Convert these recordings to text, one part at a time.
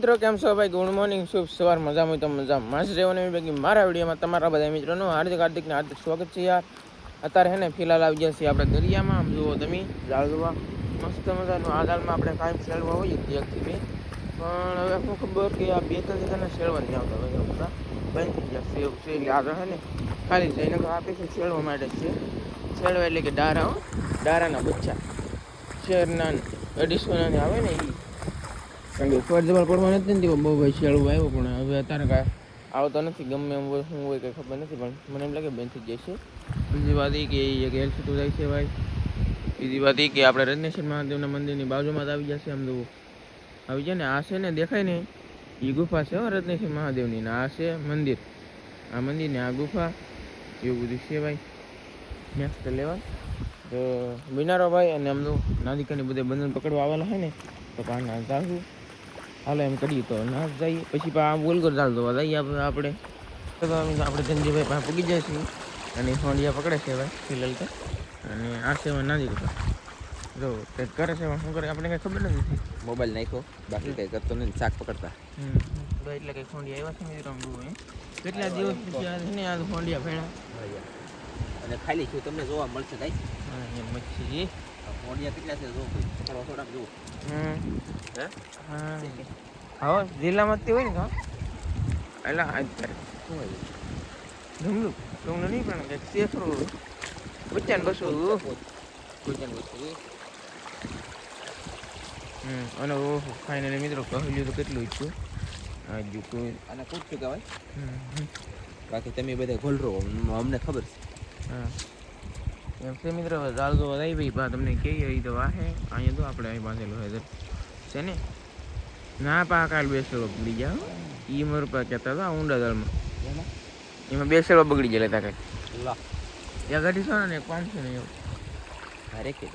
મિત્રો કેમ છો ભાઈ? ગુડ મોર્નિંગ, શુભ સવાર. મજામાં તો મજામાં જ રહેવાનું બાકી મારા વિડીયોમાં તમારા બધા મિત્રોનું હાર્દિક સ્વાગત છે યાર. અત્યારે હે ને ફિલહાલ આવી ગયા છીએ આપણે દરિયામાં. આમ જુઓ તમે જાળ જોવા મસ્ત મજાનું. આ જાળમાં આપણે કાંઈ શેળવા હોઈએ એકથી બે, પણ હવે શું ખબર કે આ બે ત્રણ જણાને શેળવા નહીં આવતા હોય બધા બંધ થઈ ગયા સેવ છે. એટલે આગળ હે ને ખાલી જઈને આપે છે શેળવા માટે છે. શેળવા એટલે કે ડારાના બચ્ચા શેરના 250 આવે ને એ. કારણ કે ફર જબર પડવા નથી ને બહુ ભાઈ શેળવું આવ્યો, પણ હવે અત્યારે કાંઈ આવતો નથી. ગમે એમ હોય શું હોય કંઈ ખબર નથી, પણ મને એમ લાગે બંધ થઈ જાય છે. બીજી વાત એ કે એક હેલ્થ તો જાય છે ભાઈ. બીજી વાત એ કે આપણે રત્નેશ્વર મહાદેવના મંદિરની બાજુમાં જ આવી જશે. આમ તો આવી જાય ને આ છે ને દેખાય ને એ ગુફા છે રત્નેશ્વર મહાદેવની ને આ છે મંદિર. આ મંદિર ને આ ગુફા એવું બધું છે ભાઈ. નેક્સ્ટ લેવલ તો બિનારો ભાઈ. અને આમ તો નાદિકાની બધે બંધન પકડવા આવેલા હોય ને તો કારના જાશું હાલો એમ કરીએ તો ના જઈએ. પછી આ બોલગર ચાલ દવા જઈએ આપણે ધનજીભાઈ પાસે પૂગી જાય છે અને ફોંડિયા પકડે છે ભાઈ ફિલહાલ તો. અને આ સેવા ના દીધું જો કંઈક કરે છે શું કરે આપણે કંઈ ખબર નથી. મોબાઈલ નાખ્યો બાકી કંઈ કરતો નથી, શાક પકડતા. એટલે કંઈ ફોંડિયા આવ્યા છે મિત્રો. આમ કેટલા દિવસ પછી આ છે ને આ ફોંડિયા ભેણા અને ખાલી છું તમને જોવા મળશે ગાઈસ. હા મચ્છી ફોંડિયા કેટલા છે જો પકડવા થોડાક જો. હા જિલ્લામાં તે હોય ને કા એટલે અત્યારે શું હોય જમલું જમલું નહીં પણ કંઈક શેખરું બચ્ચાને બસો ભોજન વસ્તુ. અને ઓહો ફાઇનલી મિત્રો કહ્યું તો કેટલું ઈચ્છું આજુ કોઈ અને પૂછતું કહેવાય. બાકી તમે બધા ગોલરો અમને ખબર છે. હા એમ છે મિત્રો. હવે જાળ તો વધારી ભાઈ બા તમને કહીએ એ તો વાહે અહીંયા તો આપણે અહીં બાંધેલો હોય છે ને ના પા કાલ બેસેલો બગડી ગયા એ મારું પા કહેતા હતા ઊંડા દાળમાં એમાં બેસેલો બગડી ગયેલા હતા કાંઈક ત્યાં ગાડી છો ને 500 ને એવું અરે કે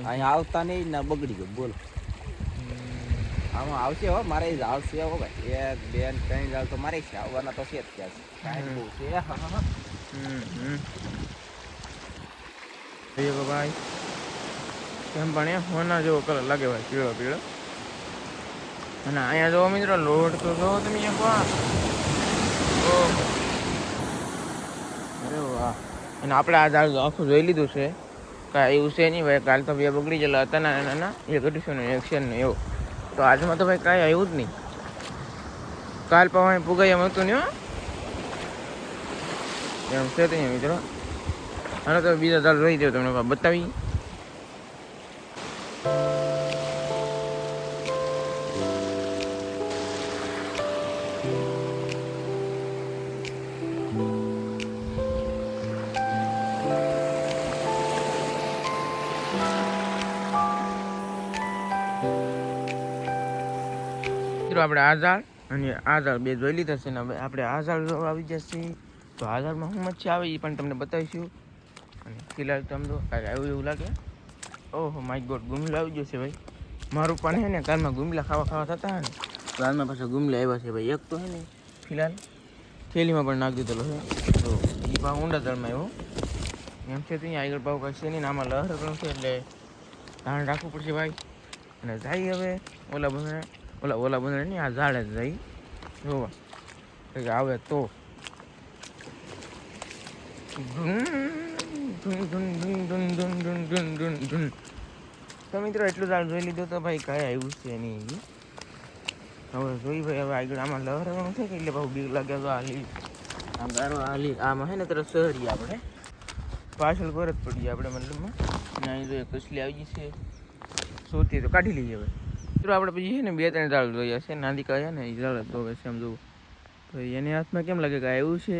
અહીંયા આવતા નહીં ને બગડી ગયો બોલો. આમાં આવશે હો મારે આવશે હો ભાઈ. 1 2 3 જાળ તો મારે છે આવવાના તો છે જ ત્યાં કાંઈ બહુ છે. ભાઈ કેમ પણ એ હોના જેવો કલર લાગે ભાઈ પીળો પીળો. અને અહીંયા જોવો મિત્રો લોટ તો જોવો તમે એક વાર. અરે વાહ. અને આપણે આ જાળ આખું જોઈ લીધું છે કાંઈ એવું છે નહીં ભાઈ. કાલ તો બે બગડી ગયેલા હતા નાના એક 250 ને એક છે ને એવું. તો આજમાં તો ભાઈ કાંઈ આવ્યું જ નહીં. કાલ પણ પુગાઈ એમ હતું નહીં એમ છે તો મિત્રો. અને તો બીજા જાળ જોઈ દો તમને બતાવી. આપણે આ ઝાડ અને આ ઝાડ બે જોઈ લીધા છે ને હવે આપણે આ ઝાડ આવી જશે. તો આ ઝાડમાં શું મચ્છી આવે એ પણ તમને બતાવીશું. અને ફિલહાલ તમે તો કાંઈ આવ્યું એવું લાગે. ઓહો માય ગોડ ગુમલા આવી જશે ભાઈ. મારું પણ હે ને કાલમાં ગુમલા ખાવા થતા ને તો હાલમાં પાછા ગુમલા આવ્યા છે ભાઈ. એક તો હે ને ફિલહાલ થેલીમાં પણ નાખી દીધેલો છે. તો એ ભાવ ઊંડા ઝાડમાં આવ્યો એમ છે. તો અહીંયા આગળ ભાવ કાંઈ છે નહીં. આમાં લહર પણ છે એટલે ધ્યાન રાખવું પડશે ભાઈ. અને જાય હવે ઓલા બંધ નહીં આ ઝાડે જ જાય જોવા કંઈક આવે તો. તો મિત્રો એટલું ઝાડ જોઈ લીધું તો ભાઈ કાંઈ આવ્યું છે નહીં. હવે જોઈ ભાઈ હવે આગળ આમાં લહરવાનું છે કે એટલે બહુ બીક લાગે તો આમ ગારો આમાં હે ને તરફ શહેરી આપણે પાછળ પર જ પડીએ આપણે મતલબમાં. અહીં જોઈએ કસલી આવી ગઈ છે સોતી તો કાઢી લઈએ હવે. મિત્રો આપણે પછી છે ને 2-3 ઝાડ જોયા છે નાદિકા છે ને એ ઝાડ તો હવે એમ જોવું તો એની હાથમાં કેમ લાગે કે આવ્યું છે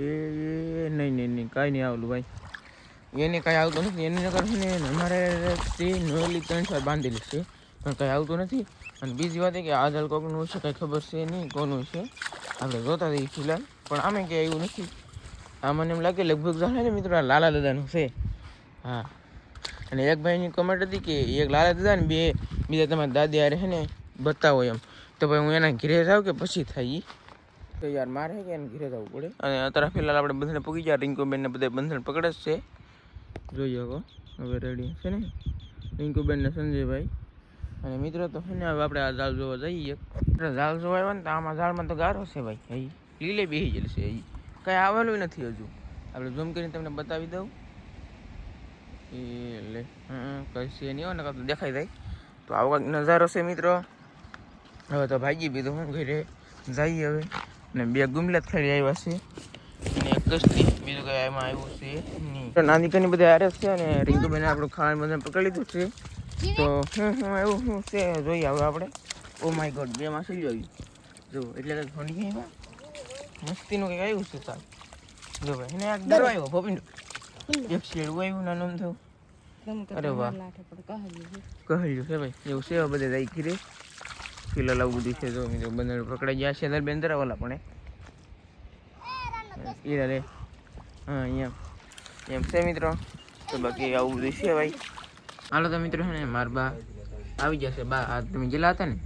એ નહીં કાંઈ નહીં આવેલું ભાઈ. એને કાંઈ આવતું નથી. એની નગર છે ને અમારે તે નોલી 3 વાર બાંધેલી છે પણ કાંઈ આવતું નથી. અને બીજી વાત એ કે આ ઝાડ કોકનું છે કાંઈ ખબર છે નહીં કોનું છે. આપણે જોતા જઈએ ફિલહાલ પણ આમે ક્યાંય એવું નથી. આ મને એમ લાગે લગભગ ઝાડ ને મિત્રો આ લાલા દાદાનું છે. હા અને એક ભાઈની કમેન્ટ હતી કે એક લાલા દાદા ને બીજા તમારા દાદી યાર છે ને બતાવો એમ. તો ભાઈ હું એના ઘરે જાઉં કે પછી થાય તો યાર મારે કે એને ઘરે જવું પડે. અને અત્યારે ફિલહાલ આપણે બંધને પૂગી ગયા. રિંકુબેન ને બધા બંધન પકડે જ છે જોઈ શકો હવે રેડી છે ને રિંકુબેન ને સંજયભાઈ. અને મિત્રો તો છે ને હવે આપણે આ ઝાડ જોવા જઈએ. ઝાડ જોવા આવ્યા ને તો આમાં ઝાડમાં તો ગારો છે ભાઈ. અહીં લીલે બેસી ગયેલ છે. અહીં કાંઈ આવેલું નથી હજુ. આપણે ઝૂમ કરીને તમને બતાવી દઉં. એ લે કઈ છે નહીં હોય ને કાં તો દેખાઈ જાય. તો આવો કાંઈક નજારો છે મિત્રો. હવે તો ભાગી બીધું હું ઘરે જઈએ હવે. ને 2 ગુમલા જ ખાલી આવ્યા છે અને એક કસ્તી બીજું કંઈ એમાં આવ્યું છે નહીં. નાનીકાની બધા હારે છે અને રીંકુબેન આપણું ખાવાનું બધા પકડી લીધું છે. તો એવું શું છે જોઈએ હવે આપણે. ઓ માય ગોડ 2 માસી આવ્યું જો એટલે કંઈક ફોડી એમાં મસ્તીનું કંઈક આવ્યું છે સાહેબ. જો ભાઈ એને આ ડરો આવ્યો ભોપીનો એક શેડું આવ્યું નાનું થયું. અરે વાહ કહ્યું છે ભાઈ એવું છે બધે જાય ખીરે ફિલહાલ આવું બધું છે. જો મિત્રો બંદર પકડાઈ ગયા છે બેન ધરાવાલા પણ એ રે હા એમ એમ છે મિત્રો. તો બાકી આવું બધું છે ભાઈ. હાલો તો મિત્રો છે ને મારા બા આવી જશે. બા આ તમે જેલા હતા ને?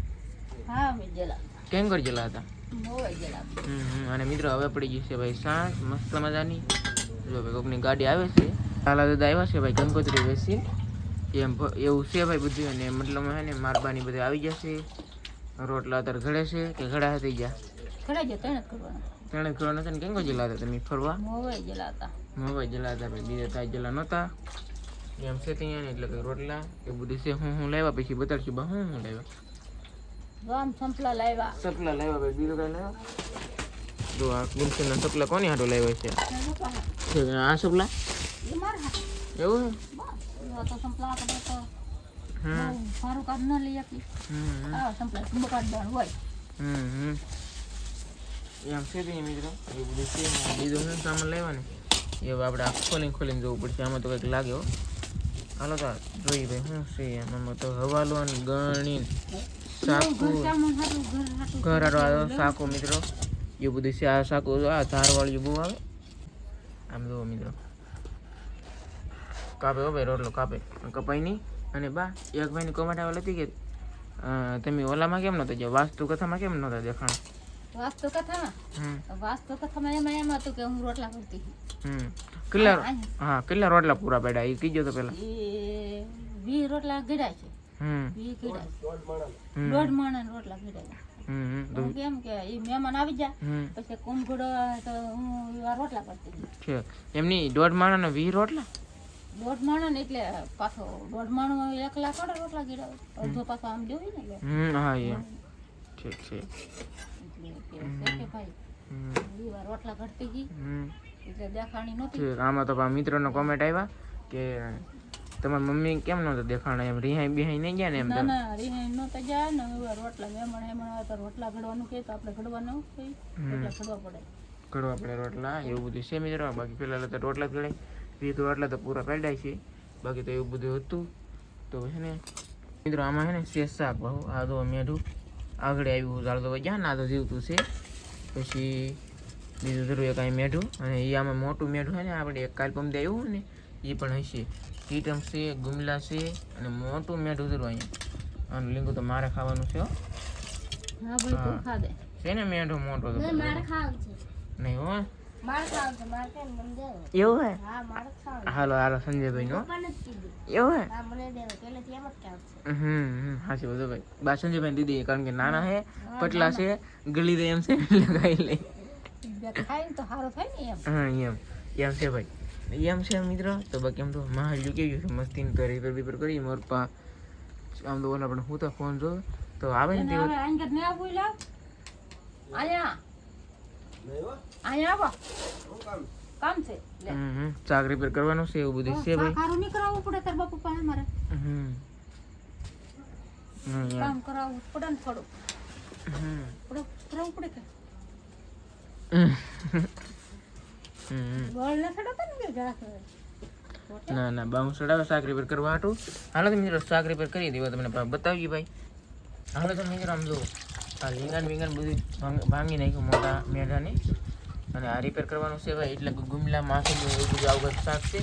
હા મેં જેલા. કેમ કરી જેલા હતા? મોય જેલા. અને મિત્રો હવે પડી ગઈ છે ભાઈ સાંજ મસ્ત મજાની. જો ભાઈ કોકની ગાડી આવે છે. હાલા દાદા આવ્યા છે ભાઈ કંકોત્રી બેસી એમ એવું છે ભાઈ બધું. અને મતલબ હે ને મારા બાની બધે આવી જશે. રોટલા અત્યારે ઘડે છે કે ઘડા થઈ ગયા? ઘડા જ તણે કરવાના. તણે કરવાના છે ને કેમ જેલા હતા તમે ફરવા? મોય જેલા હતા. મોય જેલા હતા ભાઈ. બીજા તાજ જેલા નહોતા એમ છે ત્યાં ને એટલે કે રોટલા એ બધું છે. હું લાવ્યા પછી બતાડશું બા હું લાવ્યા. રામ સંપલા લાવ્યા. સપલા લાવ્યા ભાઈ. બીજું કઈ લાવ્યા? જો આ ગુલશનના સપલા કોની હાટો લાવ્યા છે? આ સપલા એ મારા હાથે. એવું બસ તો સંપલા આપણે તો સારું કામ ન લઈ આપી. આ સંપલા બકાડ દાણ હોય. એમ છે ત્યાં મિત્રો એ બધું છે. બીજું શું સામાન લાવ્યા ને એ હવે આપણે આ ખોલીને જોવું પડશે. આમાં તો કંઈક લાગે હો. હાલો તો જોઈ ભાઈ શું છે આમાં તો હવાલો ને ગણી સાકુ ઘર હાટો સાકુ મિત્રો એ બધું છે. આ સાકુ આ ધારવાળું બહુ આવે આમ જુઓ મિત્રો. કાપે હો ભાઈ રોટલો કાપે કપાઈ નહીં. અને બા એક ભાઈની કોમેન્ટ આવેલી હતી કે તમે ઓલામાં કેમ નહોતા ગયા વાસ્તુ કથામાં કેમ નહોતા દેખાણ? વાસ્તુ કથામાં એમ હતું કે હું રોટલા કરતી. કેટલા રોટલા પૂરા પડ્યા એ કીજો તો પેલા? એ 20 રોટલા ગળ્યા છે. 20 ગળ્યા. 1.5 મણ રોટલા ગળ્યા. કેમ કે એ મહેમાન આવી જાય પછી કુંભડો તો હું રોટલા કરતી છે. એમની 1.5 માણસ 20 રોટલા? 1.5 મણ એટલે પાછો 1.5 મણ એકલા કોડે રોટલા ગળ્યા. અડધો પાછો આમ દેવી ને એટલે હા એમ ઠીક છે. એટલે ભાઈ એ રોટલા કરતી ગઈ એટલે દેખાણી નહોતી. આમાં તો મિત્રોનો કોમેન્ટ આવ્યા કે તમારી મમ્મી કેમ નહોતા દેખાણા એમ રિહાઈ બિહાઈ નહીં ગયા ને એમ? ના રિહાઈ નહોતા જાય ને રોટલા મહેમાન આવે તો રોટલા ઘડવાનું કે તો આપણે ઘડવાનું રોટલા ઘડવા પડે રોટલા એવું બધું છે મિત્રો. બાકી પેલા તો રોટલા જ ગળાય 20 રોટલા તો પૂરા પેડાય છે. બાકી તો એવું બધું હતું. તો છે ને મિત્રો આમાં છે ને શેષ શાક બહુ આ તો મેઢું આગળ આવ્યું ઝાડ તો ગયા ના તો જીવતું છે. પછી બીજું જરૂર કાંઈ મેઢું અને એ આમાં મોટું મેઢું છે ને આપણે એક કાલ પંપે આવ્યું હોય ને એ પણ હશે. કીટમ છે ગુમલા છે અને મોટું મેઢું જરૂર અહીંયા. અને લીંબુ તો મારે ખાવાનું છે છે ને મેઢું મોટો તો નહીં હો એવું હે? હાલો હાલો સંજયભાઈ નો એવું હે? હાચી બધું ભાઈ. બા સંજયભાઈ દીદી કારણ કે નાના હે પટલા છે ગળી દે એમ છે એટલે ખાઈ લે. એમ છે ભાઈ એમ છે મિત્રો. તો બાકી એમ તો મહાલ્યું કેવું છે મસ્તી તો રીપેર બીપેર કરી મોરપા આમ તો ઓલા પણ હું તો ફોન જોઉં તો આવે ને શાક રીપેર કરવાનું છે એવું બધું છે ભાઈ. કામ કરાવવું પડે ને થોડું કરાવવું પડે કે ના બા હું સડાવે શાક રીપેર કરવા હાટું. હાલો તો મિત્રો શાક રીપેર કરી દેવા તમને બતાવીએ ભાઈ. હાલો તો મિત્રો આમ જો આ રીંગણ બધું ભાંગી નાખ્યું મોટા મેઢાને અને આ રીપેર કરવાનું છે ભાઈ. એટલે ગુમલા માસું એવું બધું આવું શાક છે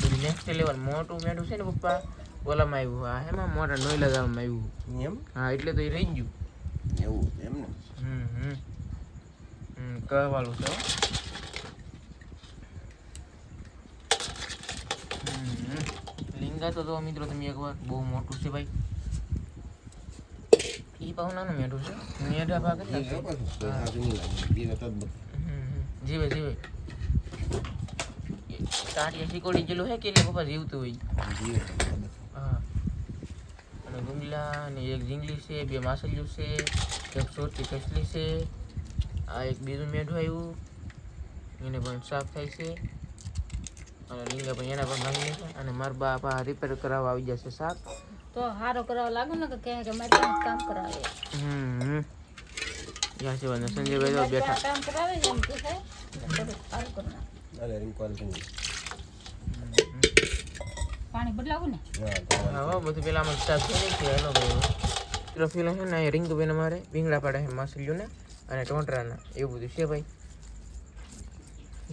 બધું નેક્સ્ટ લેવલ મોટું મેઢું છે ને પપ્પા ઓલામાં આવ્યું. હા એમાં મોટા નોઈલા ગામમાં આવ્યું એમ. હા એટલે તો એ રહી ગયું એવું એમ ને. કહેવાલું છે લીંગા તો મિત્રો તમે એકવાર બહુ મોટું છે ભાઈ. પાઉં નાનું મેઠું છે મેઢા ભાગ કેટલા છે? જીવે જીવે ટાટિયા શીકોડી જેલું હે કે પપ્પા જીવતું હોય હા અને ગુંગલા અને એક ઝીંગલી છે, 2 માસલિયું છે, એક સોટી કસલી છે, આ એક બીજું મેઢું આવ્યું એને પણ સાફ થાય છે અને રીંગા પણ એના પણ નાખી છે અને મારા બાપા રિપેર કરાવવા આવી જશે શાક તો હારો કરાવવા લાગુ ને કે મારે ત્યાં કામ કરાવે યા સિવાય સંજયભાઈ તો બેઠા કામ કરાવે છે એમ કે થાય થોડું સારું કરી નાખે. પાણી બદલાવું ને હા બધું પેલા આમાં સ્ટાફ છે ને કે હેલો ભાઈ રફીલા છે ને રીંગ બેન અમારે ભીંગડા પાડે છે માસલિયું ને અને ટોંટરાના એવું બધું છે ભાઈ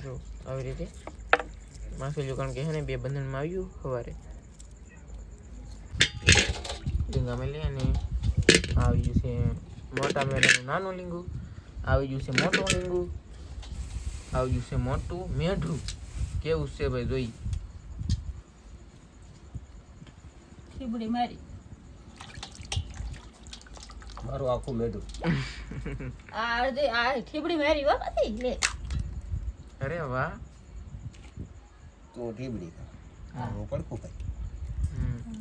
જો આવી રીતે માસલિયું કારણ કે છે ને 2 બંધનમાં આવ્યું સવારે લીંગા મેલી અને આવી ગયું છે મોટા મેળાનું નાનું લીંગુ આવી ગયું છે મોટું લીંગુ આવી ગયું છે મોટું મેઢું કેવું છે ભાઈ જોઈ ખીબડી મારી મારું આખું મેઢું આ ખીબડી મારી હો બધી લે અરે વાહ તું ઢીબડી ખા હું પડખું ખાઈ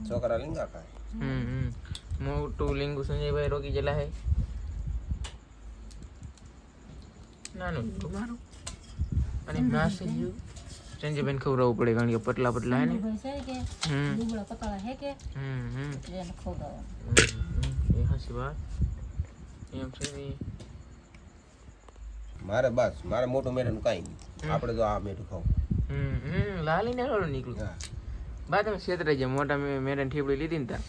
છોકરા લીંગા ખાય મોટું લીંગુ સંજયભાઈ રોકી ગયેલા હે નાનું લીંગુ મારું અને માસલિયું સંજયભાઈને ખવડાવવું પડે કારણ કે પતલા પતલા હે ને ભાઈ છે કે દુબળા પતળા હે કે એને ખવડાવવાનું એ હાસી વાત એમ છે ને મારે બસ મારે મોટું મેઢું કાંઈ નહીં આપણે તો આ મેઢું ખાવું લાલી ને રોડ નીકળું હા બા તમે છેતરાઈ જાય મોટા મેડમ ઠીબડી લીધી ને તા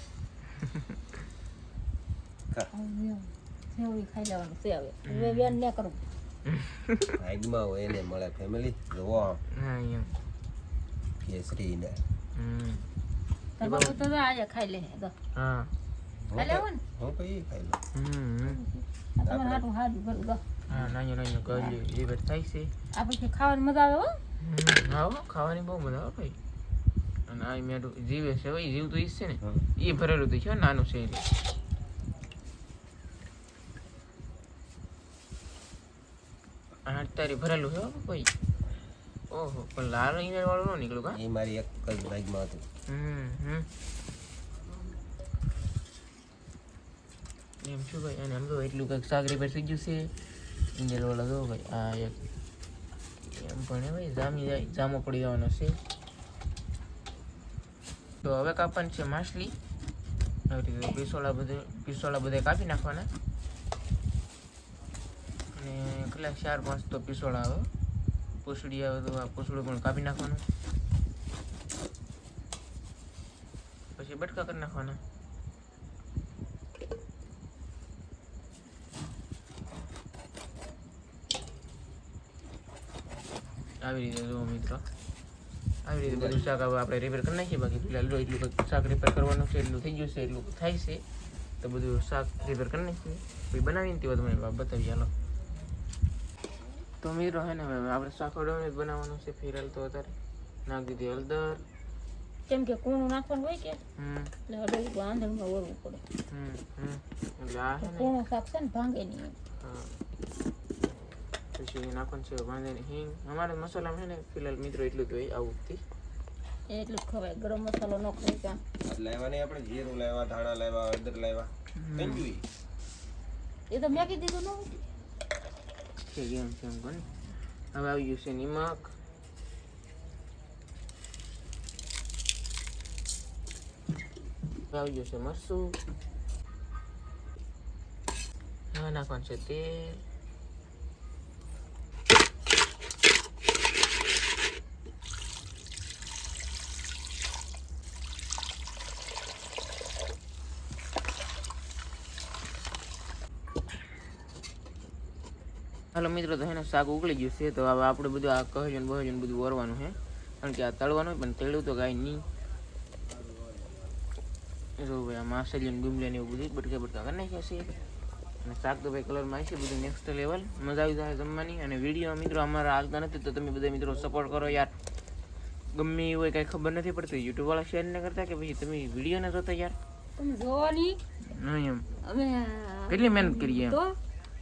સેવડી ખાઈ લેવાનું છે હવે બેન ને કરું આગમાં હોય એને મળે ફેમિલી જોવો હા એમ કેસરી ને તાર બાપુ તો આજે ખાઈ લે તો હા ખાઈ લેવું ને હું કઈ ખાઈ લઉં આ તમારે હાટું હાજુ કરું ગો હા નાનું કહ્યું એ વાત થાય છે આ પછી ખાવાની મજા આવે હો હા હો, ખાવાની બહુ મજા આવે ભાઈ અને આ મેડું જીવે છે ભાઈ જીવતું ઈજ છે ને એ ભરેલું તો છે નાનું છે એટલે તારી ભરેલું છે હો ભાઈ ઓહો પણ લાલ ઈમેલ વાળું ન નીકળ્યું કા એ મારી એક જ ભાગમાં હતું એમ શું ભાઈ અને આમ તો એટલું કંઈક શાક રિપેર થઈ ગયું છે ઇન્જર વાળા જો ભાઈ આ એક એમ પણ ભાઈ જામી જાય જામો પડી જવાનો છે તો હવે કાપવાની છે માછલી આવી રીતે પીસોળા બધે કાપી નાખવાના અને કેટલા 4-5 તો પીસોળા આવે પૂછડી આવે તો આ પૂછડું પણ કાપી નાખવાનું પછી બટકા કરી નાખવાના આવી રીતે જો મિત્રો આવી રીતે બધું શાક હવે આપણે રિપેર કરી નાખીએ બાકી ફિલહાલ જો એટલું કંઈક શાક રિપેર કરવાનું છે એટલું થઈ ગયું છે એટલું થાય છે તો બધું શાક રિપેર કરી નાખીએ પછી બનાવીને તે તમને બતાવીએ હાલો તો મિત્રો હે ને હવે આપણે શાક બનાવવાનું છે ફિલહાલ તો અત્યારે નાખી દીધી હળદર કેમ કે કૂણું નાખવાનું હોય કે એટલે હળદર આંધણમાં ઓરવું પડે એટલે આ છે ને કૂણું શાક છે ને ભાંગે નહીં હા પછી નાખવાનું છે બાંધીને હિંગ અમારે મસાલામાં છે ને ફિલહાલ મિત્રો એટલું તો આવું જ એટલું જ ખવાય ગરમ મસાલો ન ખાય ત્યાં લાવ્યા નહીં આપણે જીરું લાવ્યા ધાણા લાવ્યા હળદર લાવ્યા કંજુઈ એ તો મેં કીધું ન હોય છે એમ છે એમ કોને હવે આવી ગયું છે નિમક આવી ગયું છે મરચું હવે નાખવાનું છે તેલ હાલો મિત્રો તો હે ને શાક ઉકળી ગયું છે તો હવે આપણે બધું આ કહજન બહજન બધું ઓરવાનું છે કારણ કે આ તળવાનું હોય પણ તળ્યું તો કાંઈ નહીં જો ભાઈ આ માસલિયન ગુમલિયન એવું બધું બટકા કરી નાખ્યા છે અને શાક તો ભાઈ કલરમાં આવી છે બધું નેક્સ્ટ લેવલ મજા આવી જાય જમવાની અને વિડીયો મિત્રો અમારા આવતા નથી તો તમે બધા મિત્રો સપોર્ટ કરો યાર ગમે એવું હોય કાંઈ ખબર નથી પડતી યુટ્યુબવાળા શેર ન કરતા કે પછી તમે વિડીયો ન જોતા યાર તમે જોવાની નહીં એમ અમે કેટલી મહેનત કરી એમ તો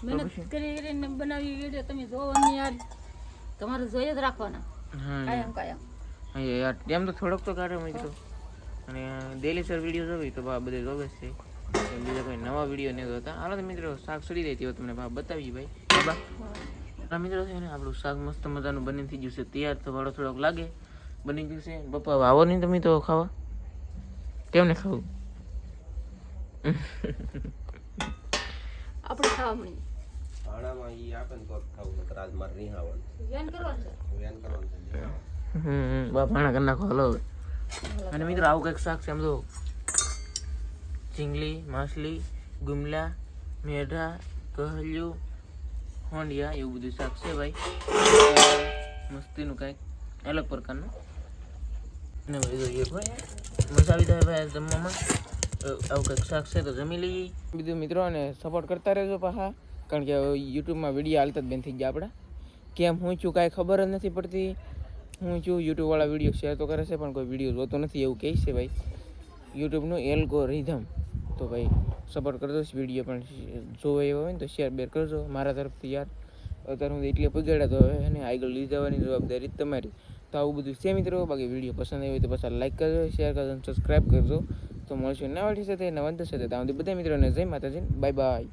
મહેનત કરીને બનાવી વિડીયો તમે જોવો ને યાર, તમારે જોઈ જ રાખવાના હા કાયમ. હા યાર ટાઈમ તો થોડોક તો કાઢે મિત્રો, અને ડેલી સર વિડીયો જોવી તો બા બધે જોવે જ છે, બીજા કોઈ નવા વિડીયો નહીં જોતા. હાલો તો મિત્રો શાક સડી જાય તેવો તમને બતાવી ભાઈ બાબા. હા મિત્રો છે ને આપણું શાક મસ્ત મજાનું બની થઈ ગયું છે તૈયાર, તો વાળો થોડોક લાગે બની ગયું છે. પપ્પા આવો નહીં તમે તો ખાવા, કેમ ને ખાવું આપણે ખાવા મળી આણામાં ઈ આપે ને તો ખાવું, નકર આજ મારે નહીં આવવાનું. ધ્યાન કરવાનું છે. વેન કરવાનું છે. બાપ ભાણા કરી નાખો હલો હવે. અને મિત્રો આવું કંઈક શાક છે આમ તો, ચીંગલી, માછલી, ગુમલા, મેઢા, કહલ્યું, હોંડિયા એવું બધું શાક છે ભાઈ, મસ્તીનું કંઈક અલગ પ્રકારનું. અને ભાઈ જોઈએ ભાઈ મજા આવી જાય ભાઈ જમવામાં, આવું કંઈક શાક છે તો જમી લઈએ બીજું મિત્રો. અને સપોર્ટ કરતા રહેજો પાછા, કારણ કે યુટ્યુબમાં વિડીયો હાલતા જ બંધ થઈ ગયા આપણા. કેમ હું છું કાંઈ ખબર જ નથી પડતી. હું છું યુટ્યુબવાળા વિડીયો શેર તો કરે છે પણ કોઈ વિડીયો જોતો નથી એવું કહે છે ભાઈ, યુટ્યુબનું એલ્ગોરિધમ. તો ભાઈ સપોર્ટ કરજો, વિડીયો પણ જોવે એવો હોય ને તો શેર બેર કરજો મારા તરફથી યાર. અત્યારે હું એટલે પગાડ્યા તો હવે એને આગળ લઈ જવાની જવાબદારી તમારી. તો આવું બધું છે મિત્રો. બાકી વિડીયો પસંદ આવ્યો હોય તો પાછા લાઈક કરજો, શેર કરજો અને સબસ્ક્રાઈબ કરજો. તો મળશું નવા સાથે નવા સાથે. ત્યાં બધા મિત્રોને જય માતાજી, બાય બાય.